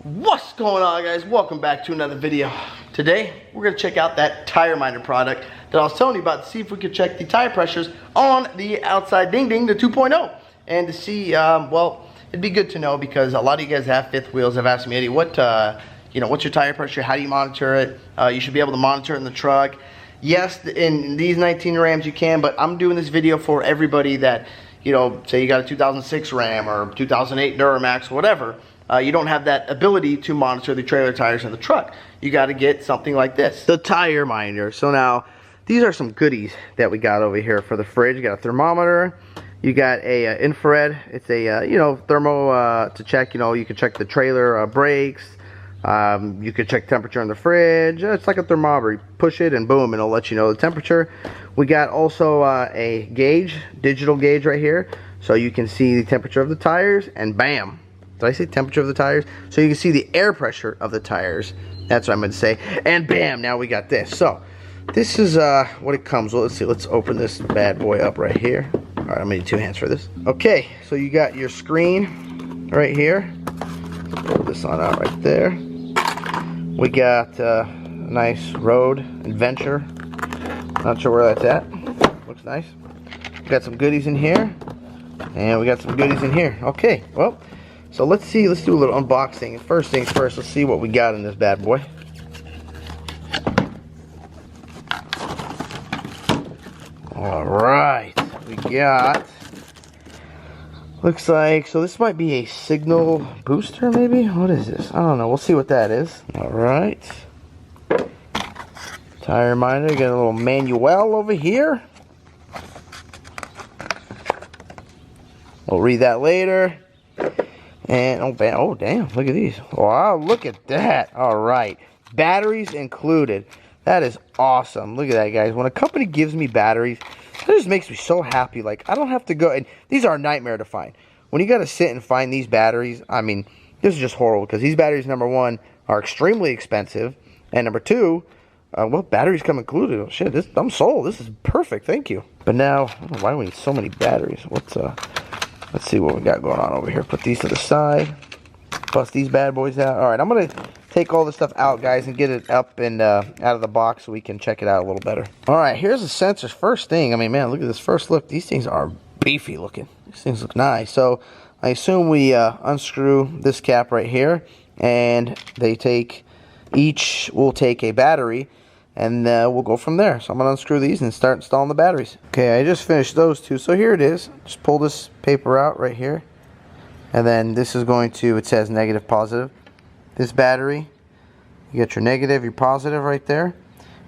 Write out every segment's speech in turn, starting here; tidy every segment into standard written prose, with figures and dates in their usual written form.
What's going on, guys? Welcome back to another video. Today we're going to check out that tire minder product that I was telling you about to see if we could check the tire pressures on the outside Ding Ding, the 2.0, and to see well, it'd be good to know because a lot of you guys have fifth wheels have asked me, Eddie, what's your tire pressure? How do you monitor it? You should be able to monitor it in the truck. Yes, in these 19 Rams you can, but I'm doing this video for everybody that, say you got a 2006 Ram or 2008 Duramax, whatever. You don't have that ability to monitor the trailer tires in the truck. You got to get something like this, the tire minder. So now, these are some goodies that we got over here for the fridge. You got a thermometer. You got a infrared. It's a thermo to check. You can check the trailer brakes. You can check temperature in the fridge. It's like a thermometer. You push it and boom, it'll let you know the temperature. We got also a gauge, digital gauge right here, so you can see the temperature of the tires. And bam. Did I say temperature of the tires? So you can see the air pressure of the tires. That's what I'm going to say. And bam, now we got this. So this is what it comes with. Let's see. Let's open this bad boy up right here. All right, I'm going to need two hands for this. Okay, so you got your screen right here. Pull this on out right there. We got a nice Road Adventure. Not sure where that's at. Looks nice. We got some goodies in here. And we got some goodies in here. Okay, well. So let's see, let's do a little unboxing. First things first, let's see what we got in this bad boy. Alright, we got, looks like, so this might be a signal booster maybe? What is this? I don't know, we'll see what that is. Alright. Tire minder, got a little manual over here. We'll read that later. And oh damn, look at these. Wow, look at that. Alright. Batteries included. That is awesome. Look at that, guys. When a company gives me batteries, that just makes me so happy. Like, I don't have to go, and these are a nightmare to find. When you gotta sit and find these batteries, I mean, this is just horrible, because these batteries, number one, are extremely expensive, and number two, well, batteries come included. Oh, shit, I'm sold. This is perfect, thank you. But now, I don't know why we need so many batteries. Let's see what we got going on over here. Put these to the side. Bust these bad boys out. Alright, I'm going to take all this stuff out, guys, and get it up and out of the box so we can check it out a little better. Alright, here's the sensors. First thing, I mean, man, look at this first look. These things are beefy looking. These things look nice. So, I assume we unscrew this cap right here, and they take, each will take a battery, and we'll go from there. So I'm going to unscrew these and start installing the batteries. Okay, I just finished those two. So here it is. Just pull this paper out right here. And then this is going to, it says negative, positive. This battery, you got your negative, your positive right there.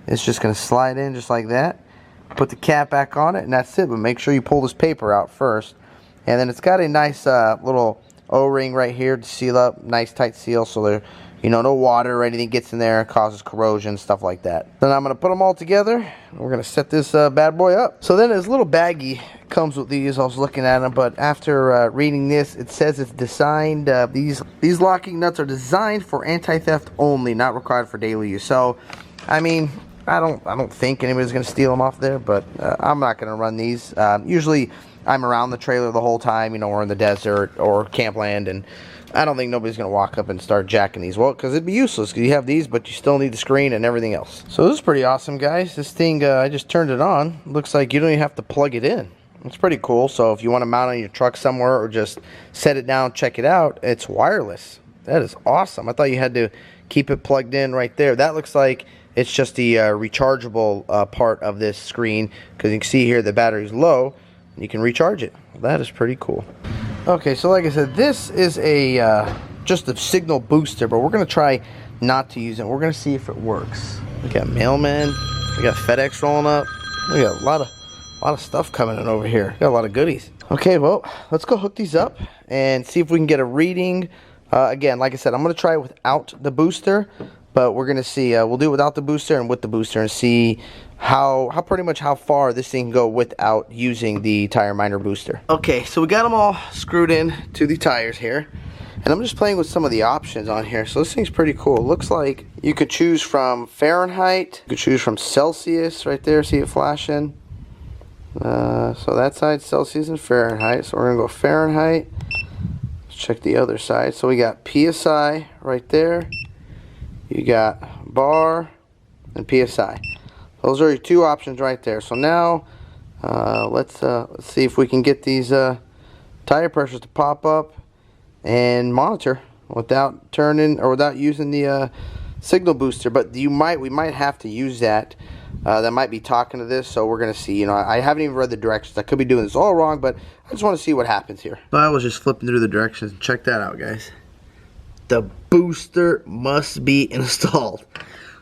It's just going to slide in just like that. Put the cap back on it, and that's it. But make sure you pull this paper out first. And then it's got a nice little O-ring right here to seal up. Nice tight seal so there, no water or anything gets in there and causes corrosion, stuff like that. Then I'm going to put them all together. And we're going to set this bad boy up. So then this little baggie comes with these. I was looking at them, but after reading this, it says it's designed, these locking nuts are designed for anti-theft only, not required for daily use. So, I mean, I don't think anybody's going to steal them off there, but I'm not going to run these. Usually, I'm around the trailer the whole time, we're in the desert or campland, and I don't think nobody's going to walk up and start jacking these. Well, because it'd be useless, because you have these, but you still need the screen and everything else. So this is pretty awesome, guys. This thing, I just turned it on. Looks like you don't even have to plug it in. It's pretty cool. So if you want to mount on your truck somewhere or just set it down, check it out, it's wireless. That is awesome. I thought you had to keep it plugged in right there. That looks like it's just the rechargeable part of this screen, because you can see here the battery's low. You can recharge it. That is pretty cool. Okay, so like I said, this is just a signal booster, but we're going to try not to use it. We're going to see if it works. We got mailman. We got FedEx rolling up. We got a lot of stuff coming in over here. Got a lot of goodies. Okay, well, let's go hook these up and see if we can get a reading. Again, like I said, I'm going to try it without the booster, but we're going to see. We'll do it without the booster and with the booster and see how pretty much how far this thing can go without using the tire minder booster. Okay, so we got them all screwed in to the tires here, and I'm just playing with some of the options on here. So this thing's pretty cool. It looks like you could choose from Fahrenheit, you could choose from Celsius right there, see it flashing. So that side Celsius and Fahrenheit, so we're gonna go Fahrenheit. Let's check the other side. So we got PSI right there. You got bar and PSI. Those are your two options right there. So now let's see if we can get these tire pressures to pop up and monitor without turning or without using the signal booster. But we might have to use that. That might be talking to this, so we're gonna see. You know, I haven't even read the directions. I could be doing this all wrong, but I just want to see what happens here. So I was just flipping through the directions. Check that out, guys. The booster must be installed.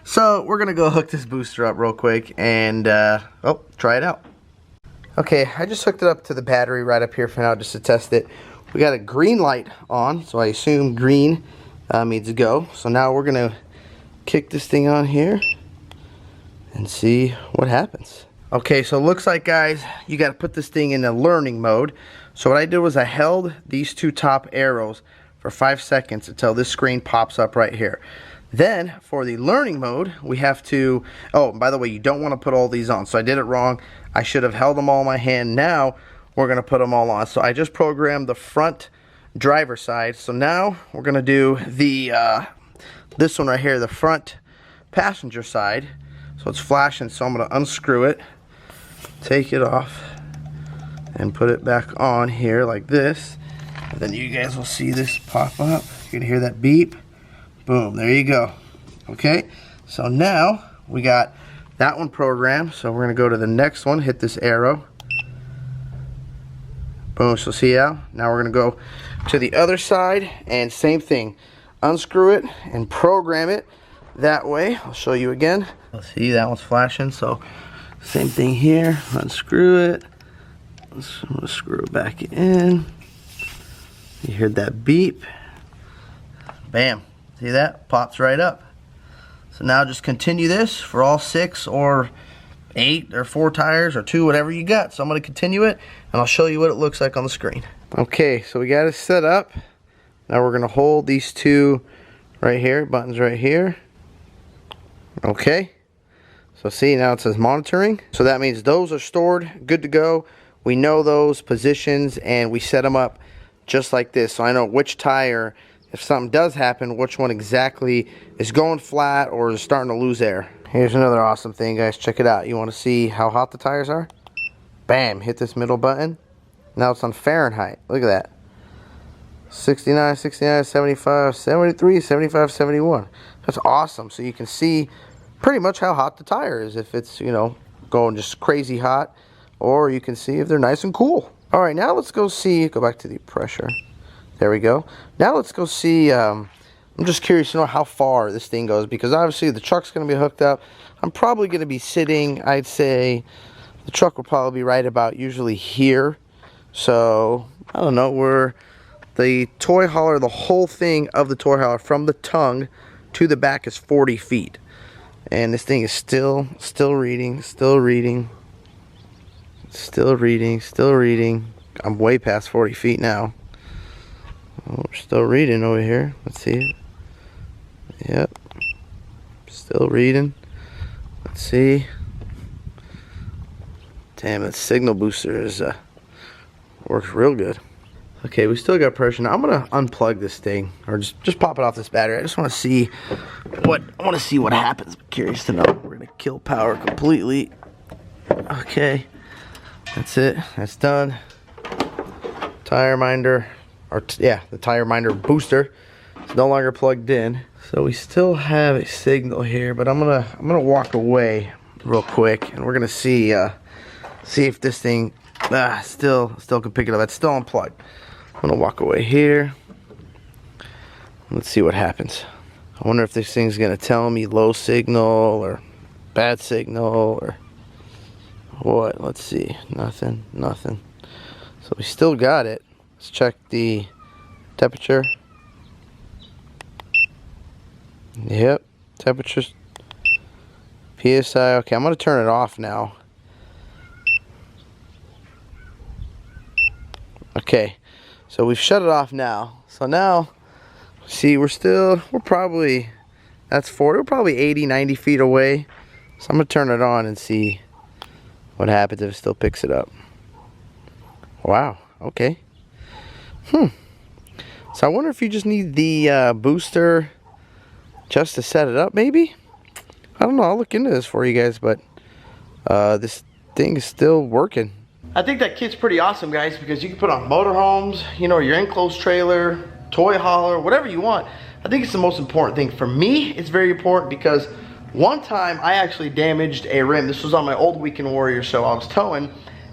So we're gonna go hook this booster up real quick and try it out. Okay, I just hooked it up to the battery right up here for now just to test it. We got a green light on, so I assume green means go. So now we're gonna kick this thing on here and see what happens. Okay, so it looks like, guys, you got to put this thing in a learning mode. So what I did was I held these two top arrows for 5 seconds until this screen pops up right here. Then for the learning mode, we have to, oh, by the way, you don't want to put all these on. So I did it wrong. I should have held them all in my hand. Now we're going to put them all on. So I just programmed the front driver side. So now we're going to do the this one right here, the front passenger side. So it's flashing, so I'm going to unscrew it, take it off, and put it back on here like this. And then you guys will see this pop up. You're going to hear that beep. Boom, there you go. Okay, so now we got that one programmed. So we're going to go to the next one, hit this arrow. Boom, so see how? Now we're going to go to the other side, and same thing. Unscrew it and program it that way. I'll show you again. See, that one's flashing, so same thing here. Unscrew it. I'm gonna screw it back in. You heard that beep. Bam. See that? Pops right up. So now just continue this for all 6 or 8 or 4 tires or 2, whatever you got. So I'm gonna continue it and I'll show you what it looks like on the screen. Okay, so we got it set up. Now we're gonna hold these two right here, buttons right here. Okay, so see, now it says monitoring. So that means those are stored, good to go. We know those positions and we set them up just like this. So I know which tire, if something does happen, which one exactly is going flat or is starting to lose air. Here's another awesome thing, guys. Check it out. You want to see how hot the tires are? Bam, hit this middle button. Now it's on Fahrenheit. Look at that. 69, 69, 75, 73, 75, 71. That's awesome. So you can see pretty much how hot the tire is, if it's, you know, going just crazy hot, or you can see if they're nice and cool. All right, now let's go see, go back to the pressure. There we go. Now let's go see, I'm just curious to know how far this thing goes, because obviously the truck's going to be hooked up. I'm probably going to be sitting, I'd say the truck will probably be right about usually here. So, I don't know, where the toy hauler, the whole thing of the toy hauler from the tongue to the back is 40 feet. And this thing is still reading. I'm way past 40 feet now. Oh, we're still reading over here. Let's see it. Yep. Still reading. Let's see. Damn, that signal booster is works real good. Okay, we still got pressure. Now I'm gonna unplug this thing, or just pop it off this battery. I just want to see what happens. I'm curious to know. We're gonna kill power completely. Okay, that's it. That's done. Tire minder, the tire minder booster is no longer plugged in. So we still have a signal here, but I'm gonna walk away real quick, and we're gonna see if this thing still can pick it up. It's still unplugged. I'm gonna walk away here. Let's see what happens. I wonder if this thing's gonna tell me low signal or bad signal or what. Let's see. Nothing. So we still got it. Let's check the temperature. Yep, temperature's PSI. Okay, I'm gonna turn it off now. Okay, so we've shut it off now. So now, see, we're probably, that's 40, we're probably 80, 90 feet away. So I'm gonna turn it on and see what happens if it still picks it up. Wow, okay. So So I wonder if you just need the booster just to set it up, maybe? I don't know, I'll look into this for you guys, but this thing is still working. I think that kit's pretty awesome, guys, because you can put on motorhomes, you know, your enclosed trailer, toy hauler, whatever you want. I think it's the most important thing. For me, it's very important because one time I actually damaged a rim. This was on my old Weekend Warrior show I was towing,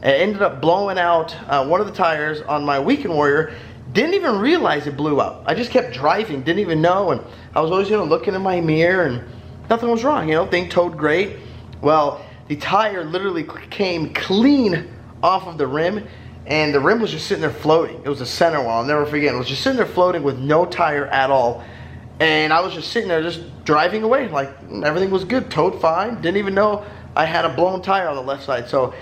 and it ended up blowing out one of the tires on my Weekend Warrior. Didn't even realize it blew out. I just kept driving, didn't even know, and I was always, you know, looking in my mirror and nothing was wrong, you know, thing towed great. Well, the tire literally came clean off of the rim, and the rim was just sitting there floating. It was a center one, I'll never forget. It was just sitting there floating with no tire at all. And I was just sitting there just driving away like everything was good, towed fine. Didn't even know I had a blown tire on the left side. So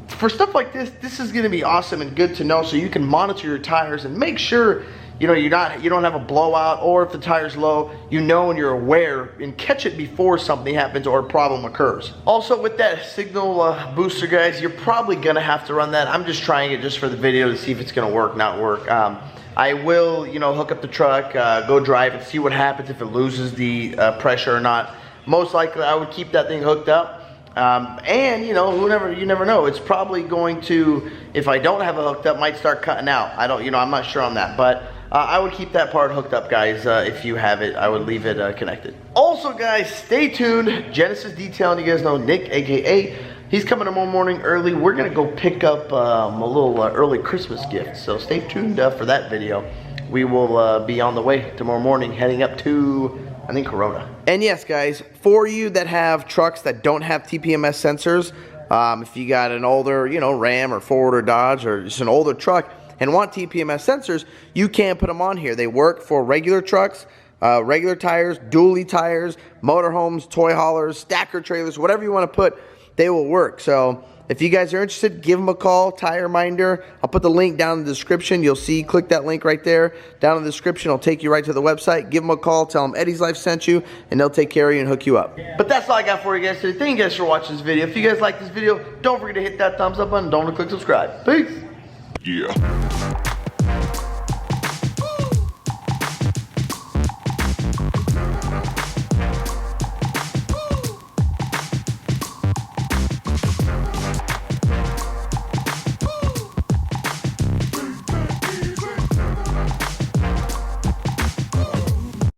for stuff like this, this is gonna be awesome and good to know, so you can monitor your tires and make sure, you know, you don't have a blowout, or if the tire's low, you know and you're aware and catch it before something happens or a problem occurs. Also, with that signal booster, guys, you're probably gonna have to run that. I'm just trying it just for the video to see if it's gonna work, not work. I will, you know, hook up the truck, go drive and see what happens if it loses the pressure or not. Most likely, I would keep that thing hooked up. And you know, you never know. It's probably going to, if I don't have it hooked up, might start cutting out. I don't, you know, I'm not sure on that, but I would keep that part hooked up, guys. If you have it, I would leave it connected. Also, guys, stay tuned. Genesis Detailing, you guys know Nick, aka, he's coming tomorrow morning early. We're gonna go pick up a little early Christmas gift, so stay tuned for that video. We will be on the way tomorrow morning, heading up to, I think, Corona. And yes, guys, for you that have trucks that don't have TPMS sensors, if you got an older, you know, Ram or Ford or Dodge or just an older truck and want TPMS sensors, you can put them on here. They work for regular trucks, regular tires, dually tires, motorhomes, toy haulers, stacker trailers, whatever you want to put, they will work. So if you guys are interested, give them a call, Tire Minder. I'll put the link down in the description. You'll see, click that link right there. Down in the description, it'll take you right to the website. Give them a call, tell them Eddie's Life sent you, and they'll take care of you and hook you up. But that's all I got for you guys today. Thank you guys for watching this video. If you guys like this video, don't forget to hit that thumbs up button. Don't forget to click subscribe. Peace. Yeah.